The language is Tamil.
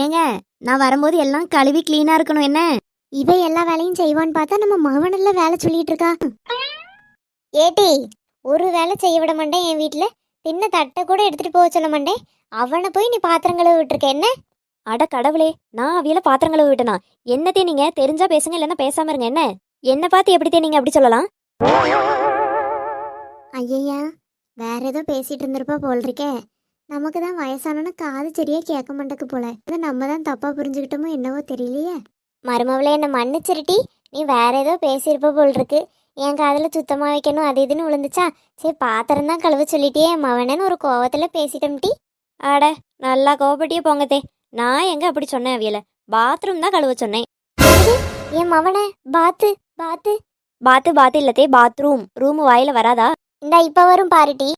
ஏங்க நான் வரும்போது எல்லாம் கழுவி கிளீனா இருக்கணும் என்ன? இவ எல்லா வேலையும் செய்வான்னு பார்த்தா நம்ம மகனில் வேலை சொல்லிட்டு இருக்கா. ஏட்டி, ஒரு வேலை செய்ய விட மாட்டேன் என் வீட்டில். தின்ன தட்டை கூட எடுத்துட்டு போக சொல்ல மாட்டேன். அவனை போய் நீ பாத்திரம் கழுவ விட்டுருக்க என்ன? அட கடவுளே, நான் அவியல பாத்திரம் கழுவ விட்டனா? என்னத்தே நீங்க தெரிஞ்சா பேசுங்க, இல்லைன்னா பேசாம இருங்க என்ன? என்ன பார்த்து எப்படித்தே நீங்க அப்படி சொல்லலாம்? ஐயா, வேற ஏதோ பேசிட்டு இருந்திருப்பா போல் இருக்கே. நமக்கு தான் வயசானோன்னு காது சரியா கேட்க மாட்டேக்கு போல. இது நம்ம தான் தப்பா புரிஞ்சுக்கிட்டோமோ என்னவோ தெரியலையே. மருமவளை என்ன மன்னிச்சிருட்டி. நீ வேற ஏதோ பேசியிருப்ப போல் இருக்கு. என் காதில் சுத்தமாக வைக்கணும் அது இதுன்னு விழுந்துச்சா? சரி பாத்திரம் தான் கழுவ சொல்லிட்டியே மவனன்னு ஒரு கோவத்தில் பேசிட்டோம்டி. அட நல்லா கோபப்பட்டியே போங்கத்தே. நான் எங்க அப்படி சொன்னேன் அவியல? பாத்ரூம் தான் கழுவ சொன்னேன். என் மவனை பாத்து பாத்து பாத்து பாத்து இல்லத்தே, பாத்ரூம். ரூம் வாயில வராதா? இந்த இப்ப வரும் பாருட்டி.